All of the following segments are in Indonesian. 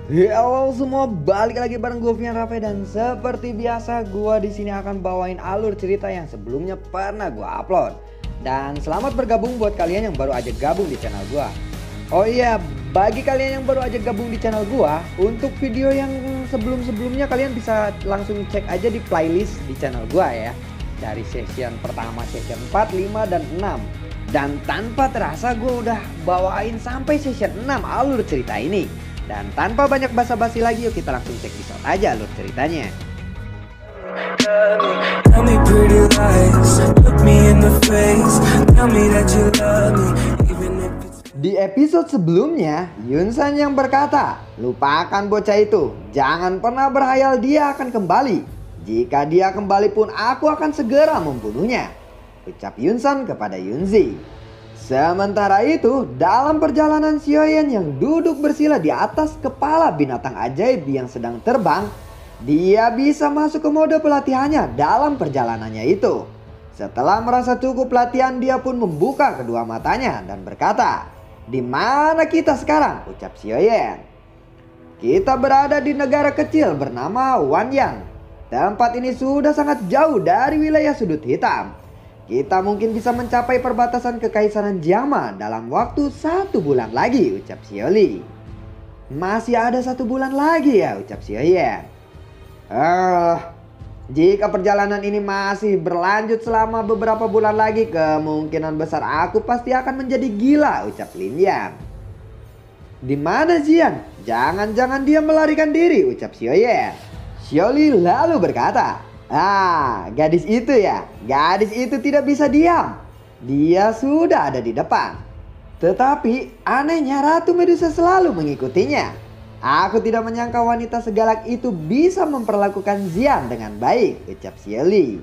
Halo semua, balik lagi bareng gue Vian Rafe dan seperti biasa gue di sini akan bawain alur cerita yang sebelumnya pernah gue upload. Dan selamat bergabung buat kalian yang baru aja gabung di channel gue. Oh iya, bagi kalian yang baru aja gabung di channel gue, untuk video yang sebelum-sebelumnya kalian bisa langsung cek aja di playlist di channel gue ya. Dari session pertama, session 4, 5, dan 6. Dan tanpa terasa gue udah bawain sampai session 6 alur cerita ini. Dan tanpa banyak basa-basi lagi, yuk kita langsung cek episode aja alur ceritanya. Di episode sebelumnya, Yunsan yang berkata, lupakan bocah itu, jangan pernah berhayal dia akan kembali. Jika dia kembali pun aku akan segera membunuhnya, ucap Yunsan kepada Yunzi. Sementara itu, dalam perjalanan Xiaoyan yang duduk bersila di atas kepala binatang ajaib yang sedang terbang, dia bisa masuk ke mode pelatihannya dalam perjalanannya itu. Setelah merasa cukup latihan, dia pun membuka kedua matanya dan berkata, "Di mana kita sekarang?" ucap Xiaoyan. "Kita berada di negara kecil bernama Wanyang. Tempat ini sudah sangat jauh dari wilayah sudut hitam. Kita mungkin bisa mencapai perbatasan kekaisaran Jiama dalam waktu 1 bulan lagi," ucap Xiaoli. "Masih ada 1 bulan lagi ya," ucap Xiaoyan. Jika perjalanan ini masih berlanjut selama beberapa bulan lagi, kemungkinan besar aku pasti akan menjadi gila," ucap Lin Yang. "Di mana Jian? Jangan-jangan dia melarikan diri," ucap Xiaoyan. Xiaoli lalu berkata, gadis itu ya. Gadis itu tidak bisa diam. Dia sudah ada di depan. Tetapi anehnya Ratu Medusa selalu mengikutinya. Aku tidak menyangka wanita segalak itu bisa memperlakukan Xian dengan baik," ucap Xiaoli.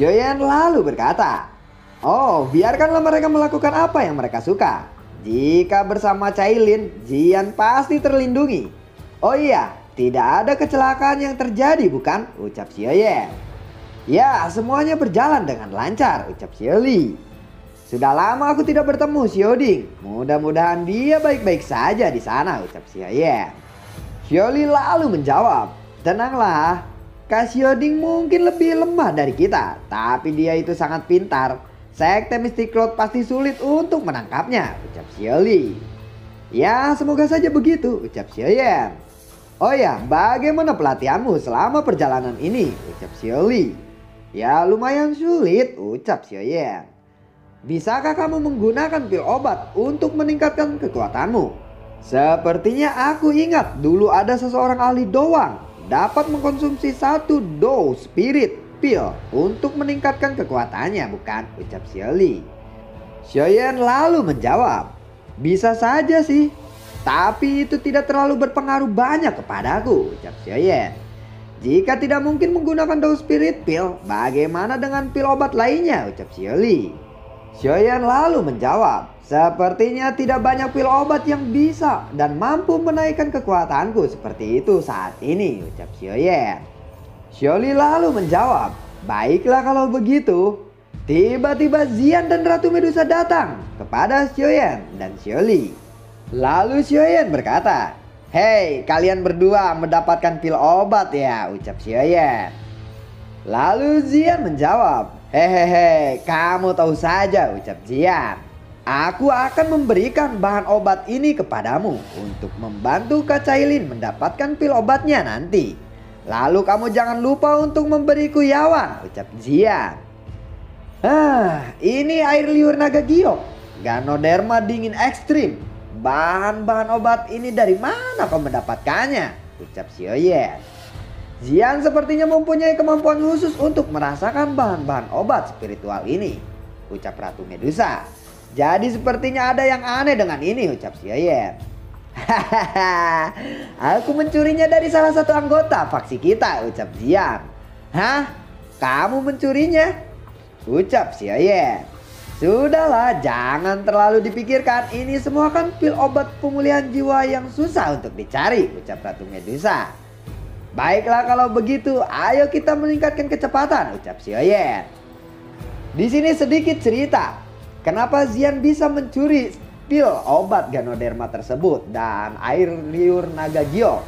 Xiaoyan lalu berkata, "Oh, biarkanlah mereka melakukan apa yang mereka suka. Jika bersama Cailin, Xian pasti terlindungi. Oh iya, tidak ada kecelakaan yang terjadi bukan?" ucap Xiaoyan. "Ya, semuanya berjalan dengan lancar," ucap Xiaoli. "Sudah lama aku tidak bertemu Xiaoding. Mudah-mudahan dia baik-baik saja di sana," ucap Xiaoyan. Xiaoli lalu menjawab, "Tenanglah, Kak Xiaoding mungkin lebih lemah dari kita, tapi dia itu sangat pintar. Sekte Mystic Cloud pasti sulit untuk menangkapnya," ucap Xiaoli. "Ya, semoga saja begitu," ucap Xiaoyan. "Oh ya, bagaimana pelatihanmu selama perjalanan ini?" ucap Xiaoli. "Ya, lumayan sulit," ucap Xiaoyan. "Bisakah kamu menggunakan pil obat untuk meningkatkan kekuatanmu? Sepertinya aku ingat dulu ada seseorang ahli doang dapat mengkonsumsi 1 dose spirit pil untuk meningkatkan kekuatannya bukan?" ucap Xiaoli. Xiaoyan lalu menjawab, "Bisa saja sih, tapi itu tidak terlalu berpengaruh banyak kepadaku," ucap Xiaoyan. "Jika tidak mungkin menggunakan dose spirit pill, bagaimana dengan pil obat lainnya?" ucap Xiaoli. Xiaoyan lalu menjawab, "Sepertinya tidak banyak pil obat yang bisa dan mampu menaikkan kekuatanku seperti itu saat ini," ucap Xiaoyan. Xiaoli lalu menjawab, "Baiklah kalau begitu." Tiba-tiba Xian dan Ratu Medusa datang kepada Xiaoyan dan Xiaoli. Lalu Xiaoyan berkata, "Hei, kalian berdua mendapatkan pil obat ya," ucap Xiaoyan. Lalu Xian menjawab, "Hehehe, kamu tahu saja," ucap Xian. "Aku akan memberikan bahan obat ini kepadamu untuk membantu Kak Cailin mendapatkan pil obatnya nanti. Lalu kamu jangan lupa untuk memberiku Yawan," ucap Xian. Ini air liur naga giok, Ganoderma dingin ekstrim. Bahan-bahan obat ini dari mana kau mendapatkannya?" ucap Xiaoyan. "Xian sepertinya mempunyai kemampuan khusus untuk merasakan bahan-bahan obat spiritual ini," ucap Ratu Medusa. "Jadi sepertinya ada yang aneh dengan ini," ucap Xiaoyan. "Hahaha, aku mencurinya dari salah satu anggota faksi kita," ucap Xian. "Hah? Kamu mencurinya?" ucap Xiaoyan. "Sudahlah, jangan terlalu dipikirkan. Ini semua kan pil obat pemulihan jiwa yang susah untuk dicari," ucap Ratu Medusa. "Baiklah kalau begitu, ayo kita meningkatkan kecepatan," ucap Xiaoyan. Di sini sedikit cerita, kenapa Xian bisa mencuri pil obat Ganoderma tersebut dan air liur naga Gyo.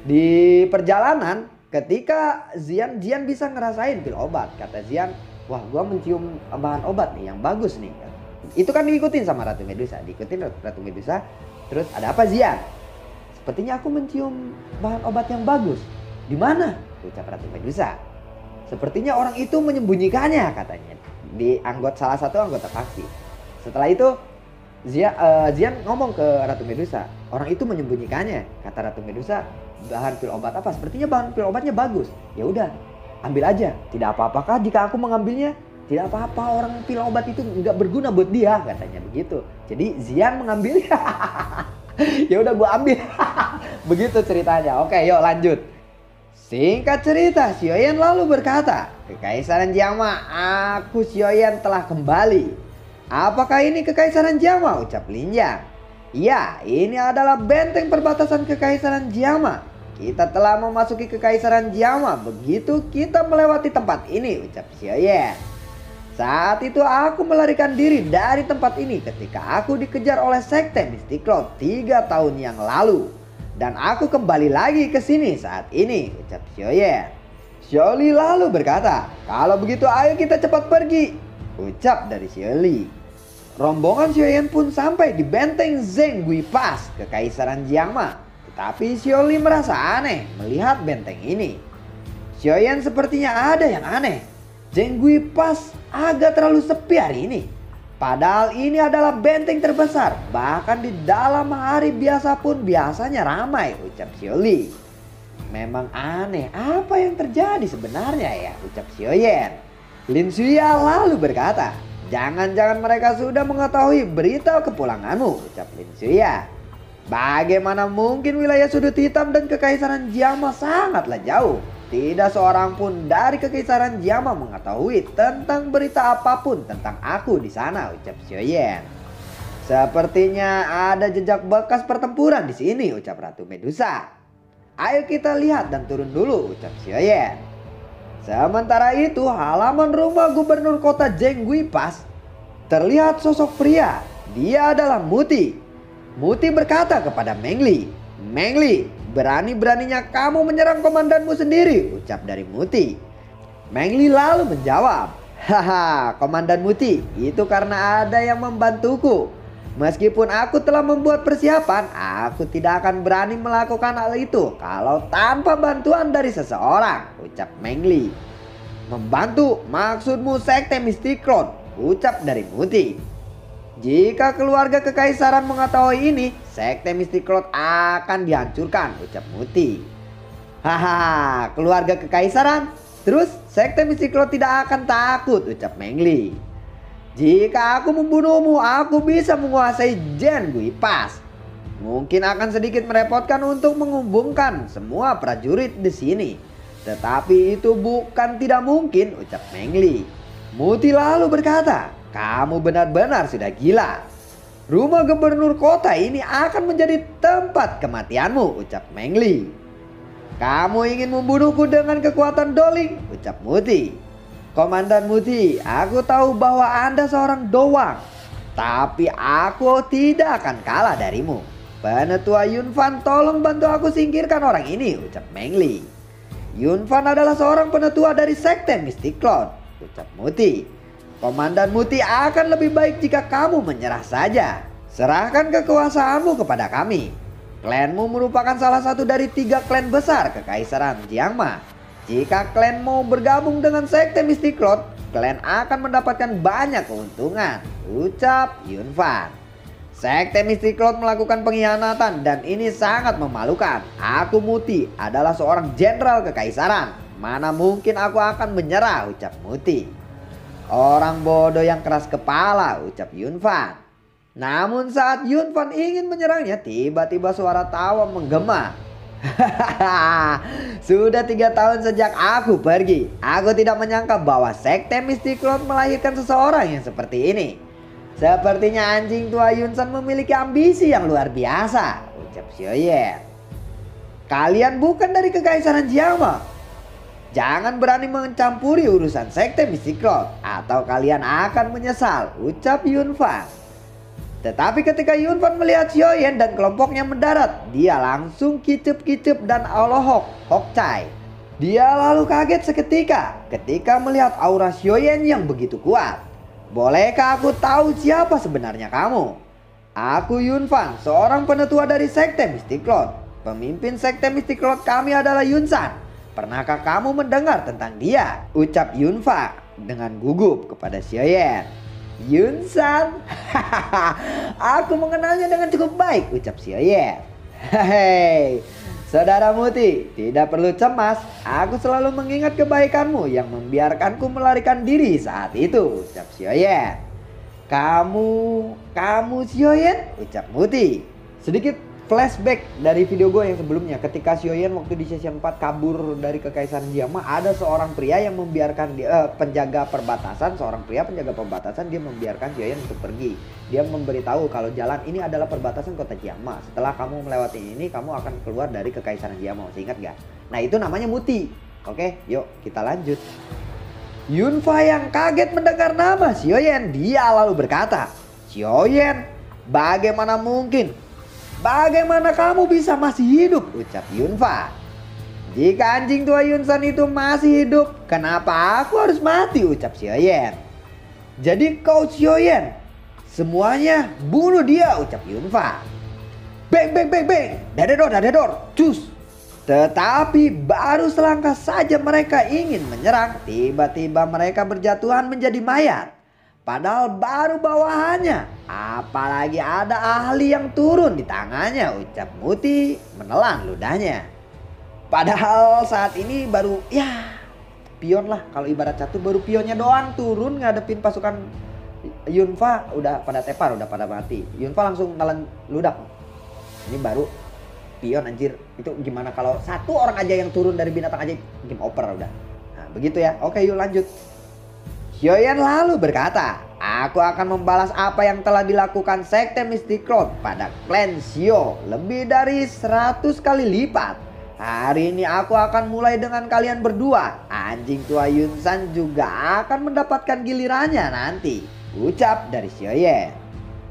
Di perjalanan ketika Xian bisa ngerasain pil obat. Kata Xian, wah gua mencium bahan obat nih yang bagus nih. Itu kan diikutin sama Ratu Medusa. Diikutin Ratu Medusa. Terus ada apa Xian? Sepertinya aku mencium bahan obat yang bagus. Di mana? Ucap Ratu Medusa. Sepertinya orang itu menyembunyikannya katanya. Di salah satu anggota faksi. Setelah itu Xian ngomong ke Ratu Medusa, orang itu menyembunyikannya. Kata Ratu Medusa, bahan pil obat apa? Sepertinya bahan pil obatnya bagus. Ya udah, ambil aja. Tidak apa-apakah jika aku mengambilnya? Tidak apa-apa, orang pil obat itu nggak berguna buat dia, katanya begitu. Jadi Xian mengambilnya. Ya udah gua ambil. Begitu ceritanya. Oke, yuk lanjut. Singkat cerita, Xiaoyan lalu berkata, Kekaisaran Jiangma, aku Xiaoyan telah kembali. Apakah ini Kekaisaran Jiangma? Ucap Lin Yang. Ya, ini adalah benteng perbatasan Kekaisaran Jiangma. Kita telah memasuki Kekaisaran Jiangma. Begitu kita melewati tempat ini, ucap Xiaoyan. Saat itu aku melarikan diri dari tempat ini ketika aku dikejar oleh Sekte Mystic Cloud 3 tahun yang lalu. Dan aku kembali lagi ke sini saat ini, ucap Xiaoyan. Xiaoli lalu berkata, kalau begitu ayo kita cepat pergi, ucap dari Xiaoli. Rombongan Xiaoyan pun sampai di benteng Zhenggui Pass Kekaisaran Jiangma. Tetapi Xiaoli merasa aneh melihat benteng ini. Xiaoyan sepertinya ada yang aneh. Zhenggui Pass agak terlalu sepi hari ini. Padahal ini adalah benteng terbesar. Bahkan di dalam hari biasa pun biasanya ramai, ucap Xiaoli. Memang aneh, apa yang terjadi sebenarnya ya, ucap Xiaoyan. Lin Xuya lalu berkata, jangan-jangan mereka sudah mengetahui berita kepulanganmu, ucap Lin Xuya. Bagaimana mungkin wilayah sudut hitam dan Kekaisaran Jiangma sangatlah jauh. Tidak seorang pun dari Kekaisaran Jiangma mengetahui tentang berita apapun tentang aku di sana, ucap Xiaoyan. Sepertinya ada jejak bekas pertempuran di sini, ucap Ratu Medusa. Ayo kita lihat dan turun dulu, ucap Xiaoyan. Sementara itu, halaman rumah gubernur kota Zhenggui Pass terlihat sosok pria. Dia adalah Muti. Muti berkata kepada Mengli, Mengli, berani-beraninya kamu menyerang komandanmu sendiri, ucap dari Muti. Mengli lalu menjawab, haha, Komandan Muti, itu karena ada yang membantuku. Meskipun aku telah membuat persiapan, aku tidak akan berani melakukan hal itu kalau tanpa bantuan dari seseorang, ucap Mengli. Membantu maksudmu Sekte Mystic Cloud, ucap dari Muti. Jika keluarga kekaisaran mengetahui ini, Sekte Mystic Cloud akan dihancurkan, ucap Muti. Haha, keluarga kekaisaran? Terus Sekte Mystic Cloud tidak akan takut, ucap Mengli. Jika aku membunuhmu, aku bisa menguasai Zhenggui Pass. Mungkin akan sedikit merepotkan untuk menghubungkan semua prajurit di sini. Tetapi itu bukan tidak mungkin, ucap Mengli. Muti lalu berkata, kamu benar-benar sudah gila. Rumah gubernur kota ini akan menjadi tempat kematianmu, ucap Mengli. Kamu ingin membunuhku dengan kekuatan Doling, ucap Muti. Komandan Muti, aku tahu bahwa Anda seorang doang. Tapi aku tidak akan kalah darimu. Penetua Yunfan, tolong bantu aku singkirkan orang ini, ucap Mengli. Yunfan adalah seorang penetua dari Sekte Mystic Cloud, ucap Muti. Komandan Muti, akan lebih baik jika kamu menyerah saja. Serahkan kekuasaanmu kepada kami. Klanmu merupakan salah satu dari 3 klan besar Kekaisaran Jiangma. Jika klan mau bergabung dengan Sekte Mystic Cloud, klan akan mendapatkan banyak keuntungan, ucap Yunfan. Sekte Mystic Cloud melakukan pengkhianatan dan ini sangat memalukan. Aku Muti adalah seorang jenderal kekaisaran. Mana mungkin aku akan menyerah, ucap Muti. Orang bodoh yang keras kepala, ucap Yunfan. Namun saat Yunfan ingin menyerangnya, tiba-tiba suara tawa menggema. Sudah 3 tahun sejak aku pergi. Aku tidak menyangka bahwa Sekte Mystic Cloud melahirkan seseorang yang seperti ini. Sepertinya anjing tua Yunsan memiliki ambisi yang luar biasa, ucap Xiaoyan. Kalian bukan dari Kekaisaran Jiangma. Jangan berani mencampuri urusan Sekte Mystic Cloud atau kalian akan menyesal, ucap Yunfan. Tetapi ketika Yunfan melihat Xiaoyan dan kelompoknya mendarat, dia langsung kicep-kicep dan alohok Hokcai. Dia lalu kaget seketika ketika melihat aura Xiaoyan yang begitu kuat. Bolehkah aku tahu siapa sebenarnya kamu? Aku Yunfan, seorang penetua dari Sekte Mystic Cloud. Pemimpin Sekte Mystic Cloud kami adalah Yunsan. Pernahkah kamu mendengar tentang dia? Ucap Yunfa dengan gugup kepada Xiaoyan. Yunsan? Aku mengenalnya dengan cukup baik, ucap Xiaoyan. Hei, Saudara Muti, tidak perlu cemas. Aku selalu mengingat kebaikanmu yang membiarkanku melarikan diri saat itu, ucap Xiaoyan. Kamu Xiaoyan? Ucap Muti. Sedikit flashback dari video gue yang sebelumnya, ketika Xiaoyan waktu di sesi 4 kabur dari Kekaisaran Jiama, ada seorang pria yang membiarkan dia, penjaga perbatasan, dia membiarkan Xiaoyan untuk pergi. Dia memberitahu kalau jalan ini adalah perbatasan kota Jiama. Setelah kamu melewati ini, kamu akan keluar dari Kekaisaran Jiama. Masih ingat gak? Nah, itu namanya Muti. Oke, yuk kita lanjut. Yunfa yang kaget mendengar nama Xiaoyan, dia lalu berkata, Xiaoyan, bagaimana mungkin? Bagaimana kamu bisa masih hidup? Ucap Yunfa. Jika anjing tua Yunsan itu masih hidup, kenapa aku harus mati? Ucap Xiaoyan. Jadi kau Xiaoyan, semuanya bunuh dia, ucap Yunfa. Beng beng beng beng, dadedor, cus. Tetapi baru selangkah saja mereka ingin menyerang, tiba-tiba mereka berjatuhan menjadi mayat. Padahal baru bawahannya, apalagi ada ahli yang turun di tangannya, ucap Muti menelan ludahnya. Padahal saat ini baru pion lah, kalau ibarat catur baru pionnya doang turun ngadepin pasukan Yunfa, udah pada tepar, udah pada mati. Yunfa langsung nelan ludah. Ini baru pion anjir. Itu gimana kalau satu orang aja yang turun dari binatang aja, game over udah. Nah begitu ya, oke yuk lanjut. Xiaoyan lalu berkata, aku akan membalas apa yang telah dilakukan Sekte Mystic Cloud pada klan Xiao lebih dari 100 kali lipat. Hari ini aku akan mulai dengan kalian berdua. Anjing tua Yunsan juga akan mendapatkan gilirannya nanti, ucap dari Xiaoyan.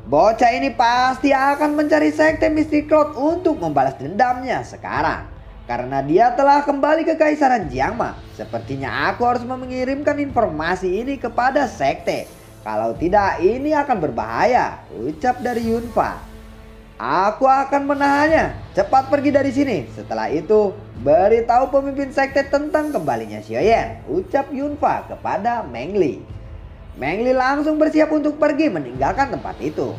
Bocah ini pasti akan mencari Sekte Mystic Cloud untuk membalas dendamnya sekarang. Karena dia telah kembali ke Kekaisaran Jiangma. Sepertinya aku harus mengirimkan informasi ini kepada sekte. Kalau tidak ini akan berbahaya, ucap dari Yunfa. Aku akan menahannya. Cepat pergi dari sini. Setelah itu beritahu pemimpin sekte tentang kembalinya Xiaoyan, ucap Yunfa kepada Meng Li. Meng Li langsung bersiap untuk pergi meninggalkan tempat itu.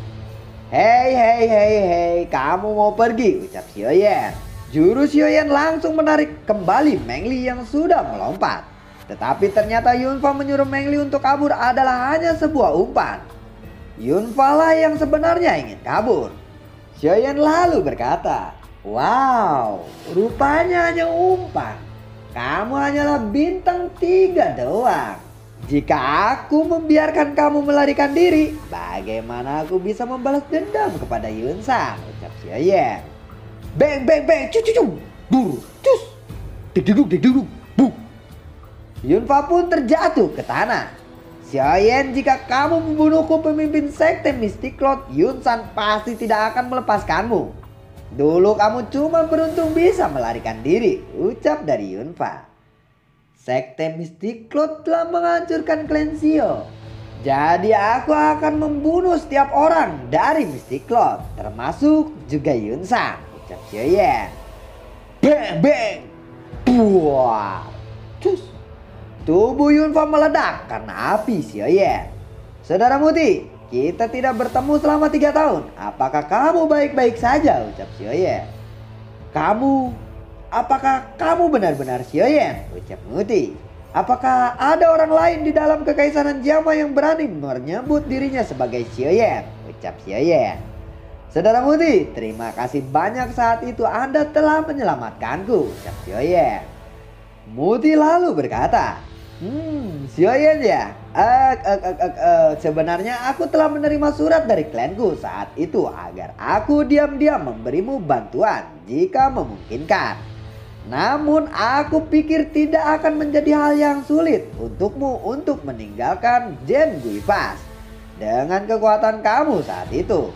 Hei, kamu mau pergi, ucap Xiaoyan. Jurus Xiaoyan langsung menarik kembali Meng Li yang sudah melompat. Tetapi ternyata Yunfa menyuruh Meng Li untuk kabur adalah hanya sebuah umpan. Yunfa lah yang sebenarnya ingin kabur. Xiaoyan lalu berkata, wow, rupanya hanya umpan. Kamu hanyalah bintang 3 doang. Jika aku membiarkan kamu melarikan diri, bagaimana aku bisa membalas dendam kepada Yunsan, ucap Xiaoyan. Beng beng beng, bur, cus, diduduk, bu. Yunfa pun terjatuh ke tanah. Xiaoyan, jika kamu membunuhku pemimpin Sekte Mystic Cloud, Yunsan pasti tidak akan melepaskanmu. Dulu kamu cuma beruntung bisa melarikan diri, ucap dari Yunfa. Sekte Mystic Cloud telah menghancurkan klan Xiao. Jadi aku akan membunuh setiap orang dari Mystic Cloud, termasuk juga Yunsan, ucap Xiaoyan. Beng beng, buah, cus. Tubuh Yunfa meledak karena api Xiaoyan. Saudara Muti, kita tidak bertemu selama 3 tahun. Apakah kamu baik-baik saja, ucap Xiaoyan. Apakah kamu benar-benar Xiaoyan, ucap Muti. Apakah ada orang lain di dalam Kekaisaran Jiama yang berani menyebut dirinya sebagai Xiaoyan, ucap Xiaoyan. Saudara Muti, terima kasih banyak saat itu Anda telah menyelamatkanku, ucap Xiaoyan. Muti lalu berkata, Xiaoyan ya, sebenarnya aku telah menerima surat dari klanku saat itu agar aku diam-diam memberimu bantuan jika memungkinkan. Namun aku pikir tidak akan menjadi hal yang sulit untukmu untuk meninggalkan Gen Guifas dengan kekuatan kamu saat itu.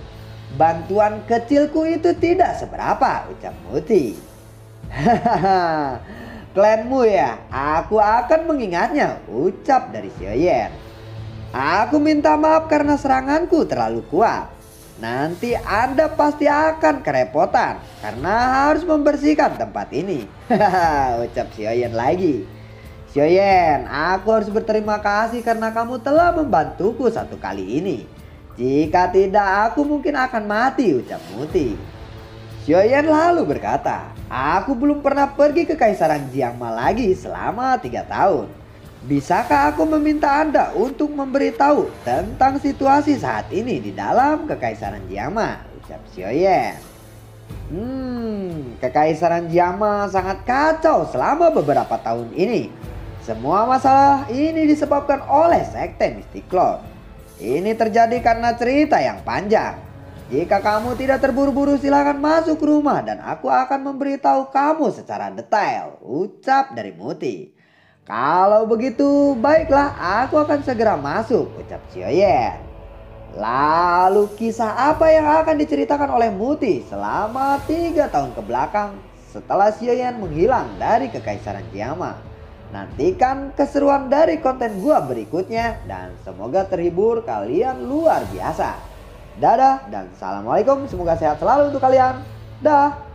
Bantuan kecilku itu tidak seberapa, ucap Muti. Hahaha, klanmu ya, aku akan mengingatnya, ucap dari Xiaoyan. Aku minta maaf karena seranganku terlalu kuat. Nanti Anda pasti akan kerepotan karena harus membersihkan tempat ini. Hahaha, ucap Xiaoyan lagi. Xiaoyan, aku harus berterima kasih karena kamu telah membantuku satu kali ini. Jika tidak, aku mungkin akan mati, ucap Muti. Xiaoyan lalu berkata, aku belum pernah pergi ke Kaisaran Jiangma lagi selama 3 tahun. Bisakah aku meminta Anda untuk memberitahu tentang situasi saat ini di dalam Kekaisaran Jiangma, ucap Xiaoyan. Kekaisaran Jiangma sangat kacau selama beberapa tahun ini. Semua masalah ini disebabkan oleh Sekte Mystic Cloud. Ini terjadi karena cerita yang panjang. Jika kamu tidak terburu-buru silahkan masuk rumah dan aku akan memberitahu kamu secara detail, ucap dari Muti. Kalau begitu baiklah, aku akan segera masuk, ucap Xiaoyan. Lalu kisah apa yang akan diceritakan oleh Muti selama 3 tahun ke belakang setelah Xiaoyan menghilang dari Kekaisaran Jiangma? Nantikan keseruan dari konten gua berikutnya dan semoga terhibur, kalian luar biasa. Dadah dan assalamualaikum, semoga sehat selalu untuk kalian. Dah.